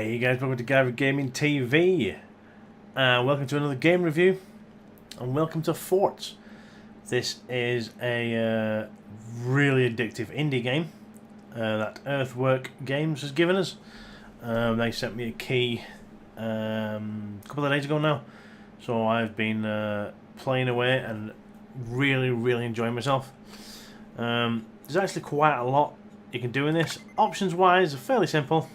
Hey guys, welcome to Gary Gaming TV, and welcome to another game review, and welcome to Forts. This is a really addictive indie game that Earthwork Games has given us. They sent me a key a couple of days ago now, so I've been playing away and really enjoying myself. There's actually quite a lot you can do in this. Options wise, are fairly simple.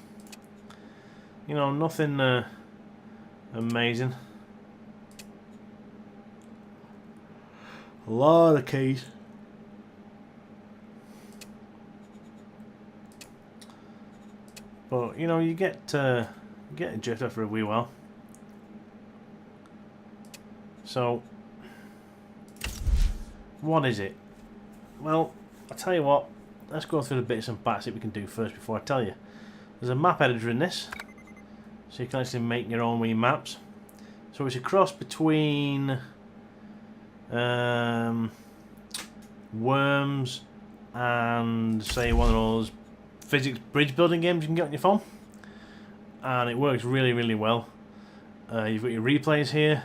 You know, nothing amazing. A lot of keys. But you know, you get a drift after a wee while. So, what is it? Well, I'll tell you what. Let's go through the bits and bats that we can do first before I tell you. There's a map editor in this, so you can actually make your own wee maps. So it's a cross between Worms and, say, one of those physics bridge building games you can get on your phone, and it works really well. You've got your replays here,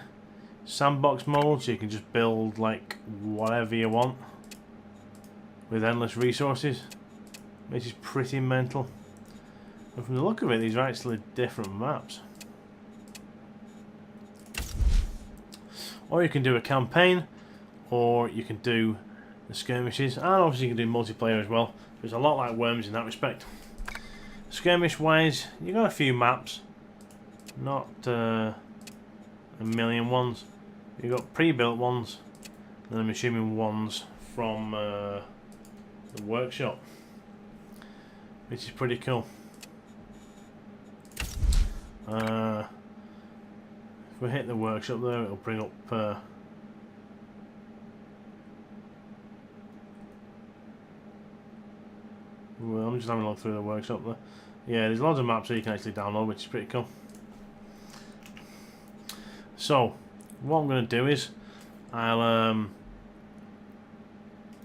sandbox mode, so you can just build like whatever you want with endless resources, which is pretty mental. And from the look of it, these are actually different maps. Or you can do a campaign, or you can do the skirmishes, and obviously you can do multiplayer as well. It's a lot like Worms in that respect. Skirmish wise, you got a few maps, not a million ones. You got pre-built ones, and I'm assuming ones from the workshop, which is pretty cool. If we hit the workshop there, it'll bring up well, I'm just having a look through the workshop there. Yeah, there's lots of maps that you can actually download, which is pretty cool. So, what I'm going to do is I'll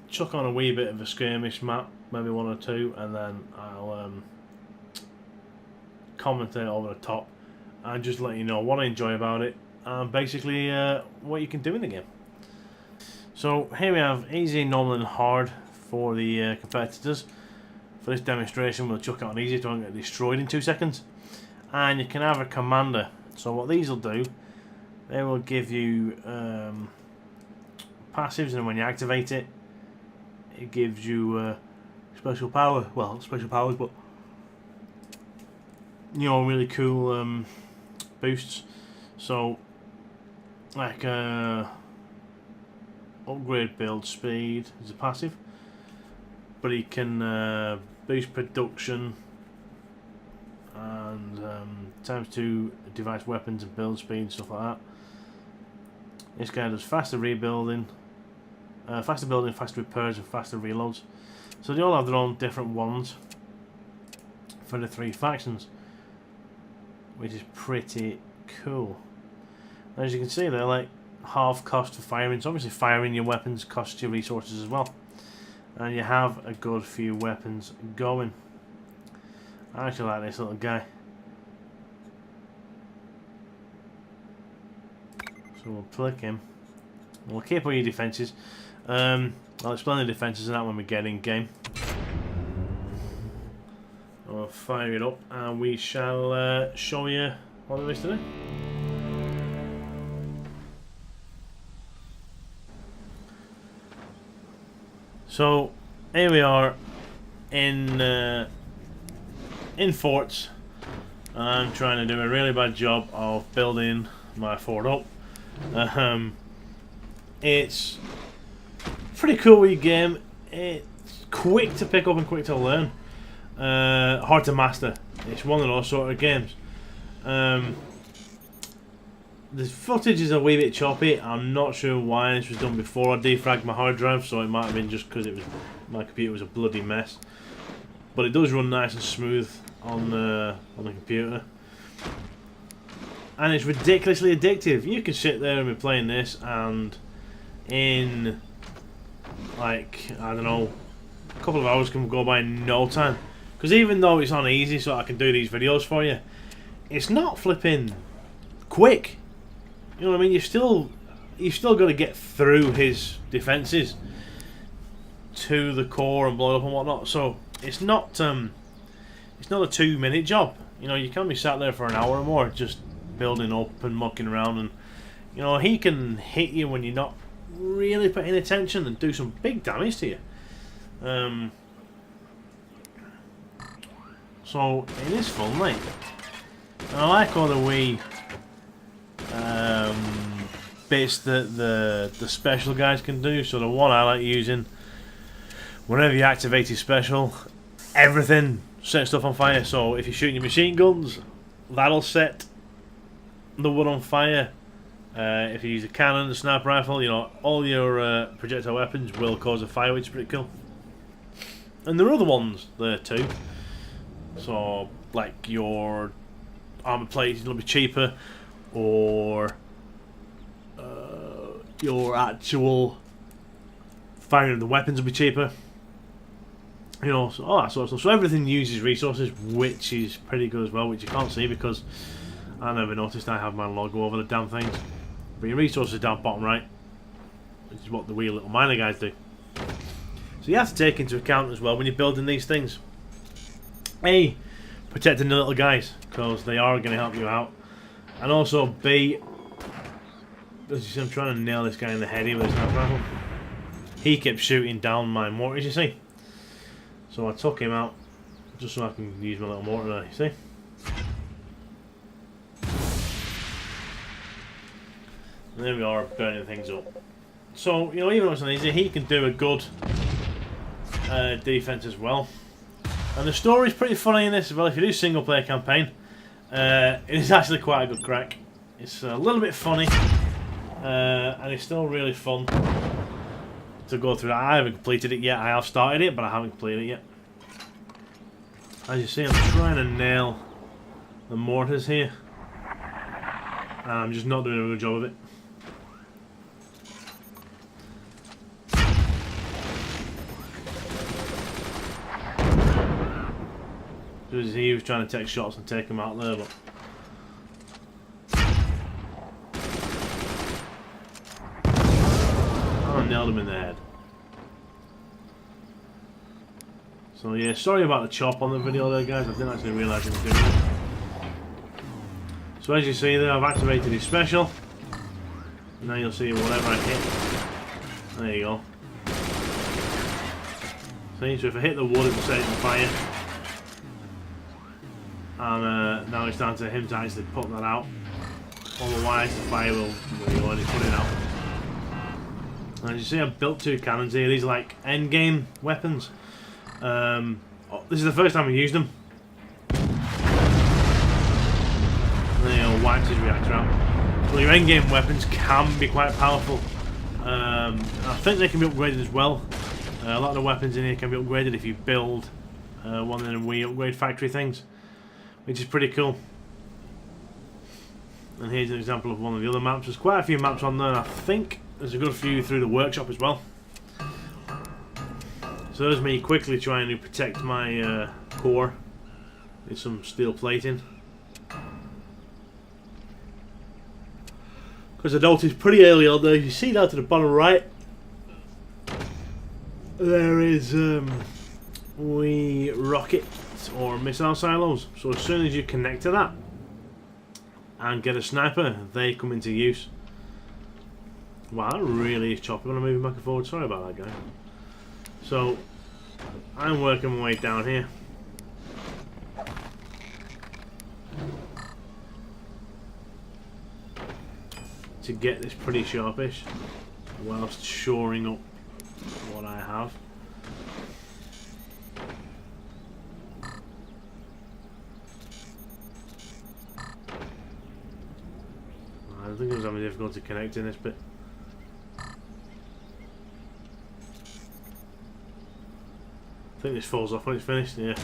chuck on a wee bit of a skirmish map, maybe one or two, and then I'll commentate over the top and just let you know what I enjoy about it and basically what you can do in the game. So here we have easy, normal and hard for the competitors. For this demonstration we'll chuck it on easy, don't get destroyed in 2 seconds. And you can have a commander. So what these will do, they will give you passives, and when you activate it, it gives you special power. Well, not special powers, but you know, really cool boosts. So like upgrade build speed is a passive, but he can boost production and ×2 device weapons and build speed and stuff like that. This guy does faster rebuilding, faster building, faster repairs and faster reloads. So they all have their own different ones for the 3 factions, which is pretty cool. As you can see, they're like half cost for firing. So obviously firing your weapons costs you resources as well, and you have a good few weapons going. I actually like this little guy, so we'll click him. We'll keep all your defences. I'll explain the defences and that when we get in game. I'll fire it up and we shall show you what there is to do. So here we are in Forts. I'm trying to do a really bad job of building my fort up. It's a pretty cool wee game. It's quick to pick up and quick to learn. Hard to master. It's one of those sort of games. The footage is a wee bit choppy. I'm not sure why this was done before I defragged my hard drive, so it might have been just because it was my computer was a bloody mess. But it does run nice and smooth on the computer, and it's ridiculously addictive. You can sit there and be playing this, and in like, I don't know, a couple of hours can go by in no time. Because even though it's on easy, so I can do these videos for you, it's not flipping quick. You know what I mean? You've still got to get through his defences to the core and blow it up and whatnot. So it's not a 2-minute job. You know, you can't be sat there for an hour or more just building up and mucking around, and you know, he can hit you when you're not really paying attention and do some big damage to you. So it is fun, mate. And I like all the wee bits that the special guys can do. So the one I like using, whenever you activate his special, everything sets stuff on fire. So if you're shooting your machine guns, that'll set the wood on fire. If you use a cannon, a sniper rifle, you know, all your projectile weapons will cause a fire, which is pretty cool. And there are other ones there too. So like your armor plate is a little bit cheaper, or your actual firing of the weapons will be cheaper. You know, so all that sort of stuff. So everything uses resources, which is pretty good as well, which you can't see because I never noticed I have my logo over the damn things. But your resources are down bottom right, which is what the wee little miner guys do. So you have to take into account as well when you're building these things. A, protecting the little guys, because they are going to help you out. And also B, as you see, I'm trying to nail this guy in the head here with his sniper rifle. He kept shooting down my mortars, you see. So I took him out just so I can use my little mortar there, you see. And there we are, burning things up. So, you know, even though it's not easy, he can do a good defense as well. And the story's pretty funny in this as well. If you do single player campaign, it is actually quite a good crack. It's a little bit funny, and it's still really fun to go through that. I haven't completed it yet. I have started it, but I haven't completed it yet. As you see, I'm trying to nail the mortars here. I'm just not doing a good job of it. He was trying to take shots and take them out there, but I nailed him in the head. So yeah, sorry about the chop on the video there, guys. I didn't actually realise he was doing it. So as you see there, I've activated his special. Now you'll see whatever I hit. There you go. See, so if I hit the wood, it will set it on fire. And now it's down to him to actually put that out. Otherwise, the fire will already put it out. And as you see, I've built 2 cannons here. These are like end game weapons. This is the first time I used them. There you go, wiped his reactor out. Well, your end game weapons can be quite powerful. I think they can be upgraded as well. A lot of the weapons in here can be upgraded if you build one of them we upgrade factory things, which is pretty cool. And here's an example of one of the other maps. There's quite a few maps on there, and I think there's a good few through the workshop as well. So there's me quickly trying to protect my core with some steel plating. Because the noticed pretty early on there, you see down to the bottom right, there is wee rocket or missile silos. So as soon as you connect to that and get a sniper, they come into use. Wow, that really is choppy when I'm moving back and forward. Sorry about that, guy. So I'm working my way down here. To get this pretty sharpish whilst shoring up what I have. I think I was having difficulty connecting this bit. I think this falls off when it's finished, yeah.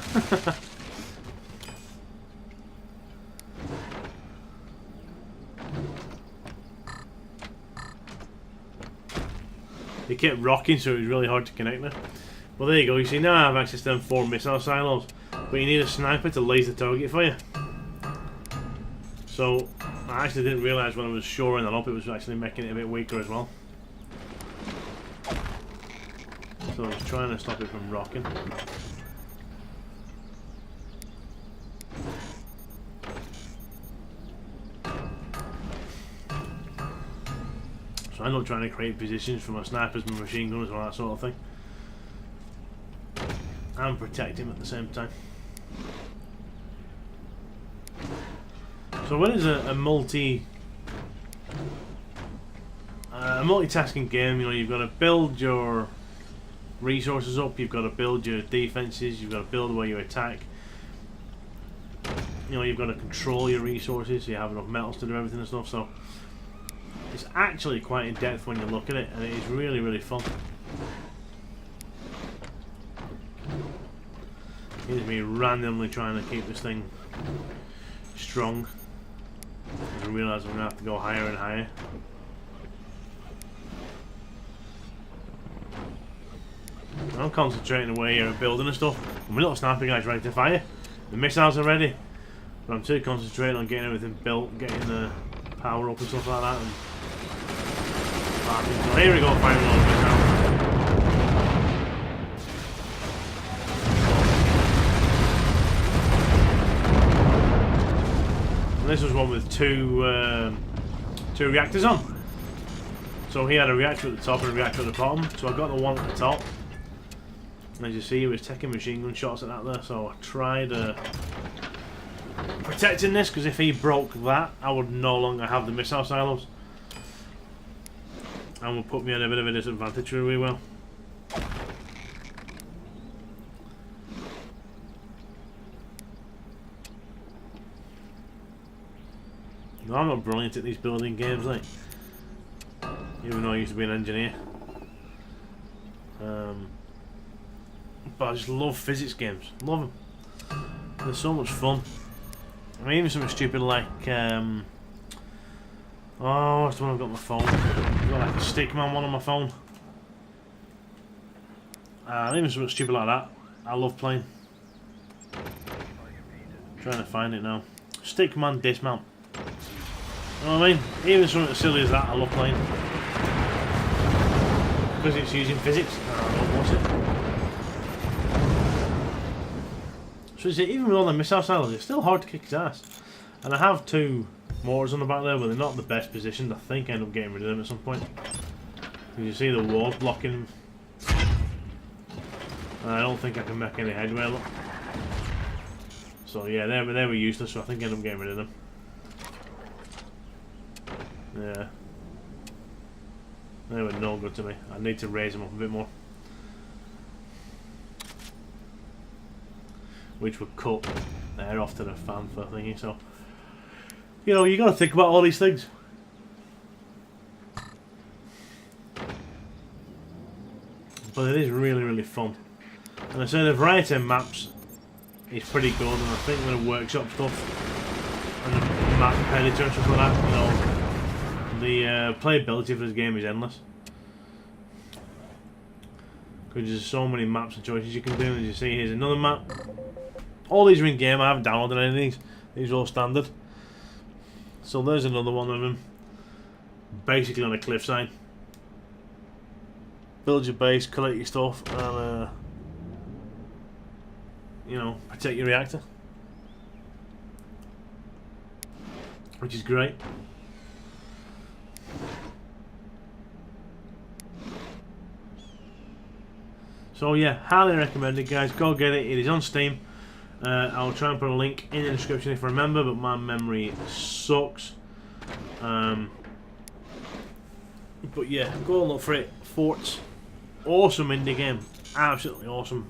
It kept rocking, so it was really hard to connect there. Well, there you go. You see, now I have access to them 4 missile silos, but you need a sniper to laser target for you. So I actually didn't realise when I was shoring that up, it was actually making it a bit weaker as well. So I was trying to stop it from rocking. So I ended up trying to create positions for my snipers, my machine gunners, all that sort of thing. And protect him at the same time. So when it's a multitasking game, you know, you've got to build your resources up, you've got to build your defenses, you've got to build where you attack. You know, you've got to control your resources so you have enough metals to do everything and stuff. So it's actually quite in depth when you look at it, and it is really, really fun. Here's me randomly trying to keep this thing strong. I realise I'm going to have to go higher and higher. I'm concentrating away here at building and stuff. And my little sniper guy's ready to fire. The missiles are ready. But I'm too concentrated on getting everything built, getting the power up and stuff like that. And so here we go, firing all the missiles. And this was one with two reactors on. So he had a reactor at the top and a reactor at the bottom. So I got the one at the top. And as you see, he was taking machine gun shots at that there. So I tried protecting this, because if he broke that, I would no longer have the missile silos. And would put me at a bit of a disadvantage really well. No, I'm not brilliant at these building games, like, even though I used to be an engineer. But I just love physics games. Love them. They're so much fun. I mean, even something stupid like oh, what's the one I've got on my phone? I've got like a Stickman one on my phone. Even something stupid like that, I love playing. Trying to find it now. Stickman dismount. You know what I mean? Even something as silly as that, I love playing. Because it's using physics. I don't know what's it. So is it, even with all the missile silos, it's still hard to kick his ass. And I have two mortars on the back there, but they're not in the best positioned. I think I end up getting rid of them at some point. You see the walls blocking them. And I don't think I can make any headway, look. So yeah, they were useless, so I think I end up getting rid of them. Yeah. They were no good to me. I need to raise them up a bit more. Which would cut air off to the fan for thingy, so you know, you gotta think about all these things. But it is really, really fun. And I say the variety of maps is pretty good, and I think with the workshop stuff and the map editor and stuff like that, you know, the playability for this game is endless. Because there's so many maps and choices you can do. As you see, here's another map. All these are in game. I haven't downloaded any of these. These are all standard. So there's another one of them. Basically on a cliffside. Build your base, collect your stuff, and you know, protect your reactor. Which is great. So yeah, highly recommended, guys. Go get it. It is on Steam. I'll try and put a link in the description if I remember, but my memory sucks. But yeah, go and look for it. Forts, awesome indie game, absolutely awesome.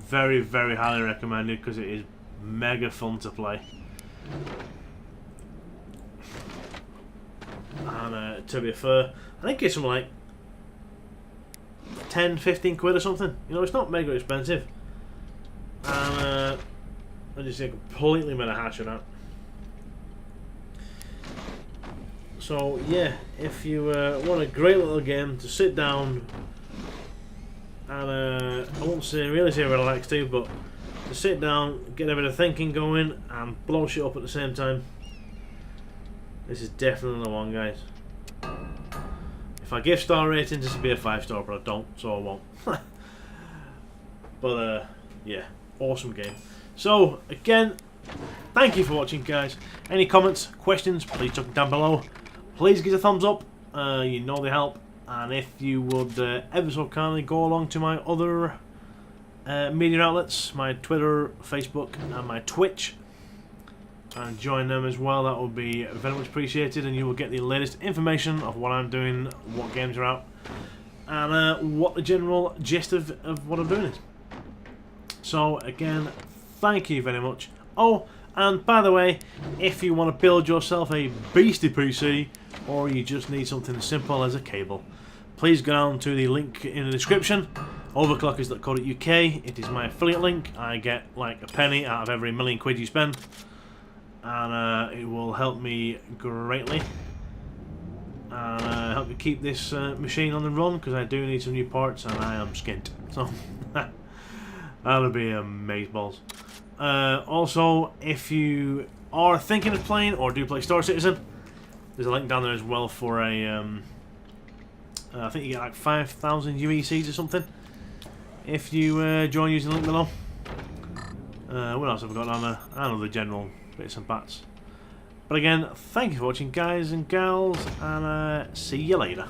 Very, very highly recommended because it is mega fun to play. And to be fair, I think it's something like 10-15 quid or something. You know, it's not mega expensive. And I just completely made a hash of that. So yeah, if you want a great little game to sit down and I won't really say relax to, but to sit down, get a bit of thinking going, and blow shit up at the same time. This is definitely the one, guys. If I give star ratings, this would be a 5-star, but I don't, so I won't. But yeah, awesome game. So again, thank you for watching, guys. Any comments, questions, please chuck them down below. Please give us a thumbs up, you know they help. And if you would ever so kindly go along to my other media outlets, my Twitter, Facebook and my Twitch, and join them as well, that would be very much appreciated, and you will get the latest information of what I'm doing, what games are out, and what the general gist of what I'm doing is. So again, thank you very much. Oh, and by the way, if you want to build yourself a beastie PC, or you just need something as simple as a cable, please go down to the link in the description, overclockers.co.uk. It is my affiliate link. I get like a penny out of every million quid you spend, and it will help me greatly, and help me keep this machine on the run, because I do need some new parts and I am skint. So that'll be amazeballs. Also, if you are thinking of playing or do play Star Citizen, there's a link down there as well for a I think you get like 5,000 UECs or something if you join using the link below. What else have I got on there? I don't know, the general bits and bats. But again, thank you for watching, guys and gals, and see you later.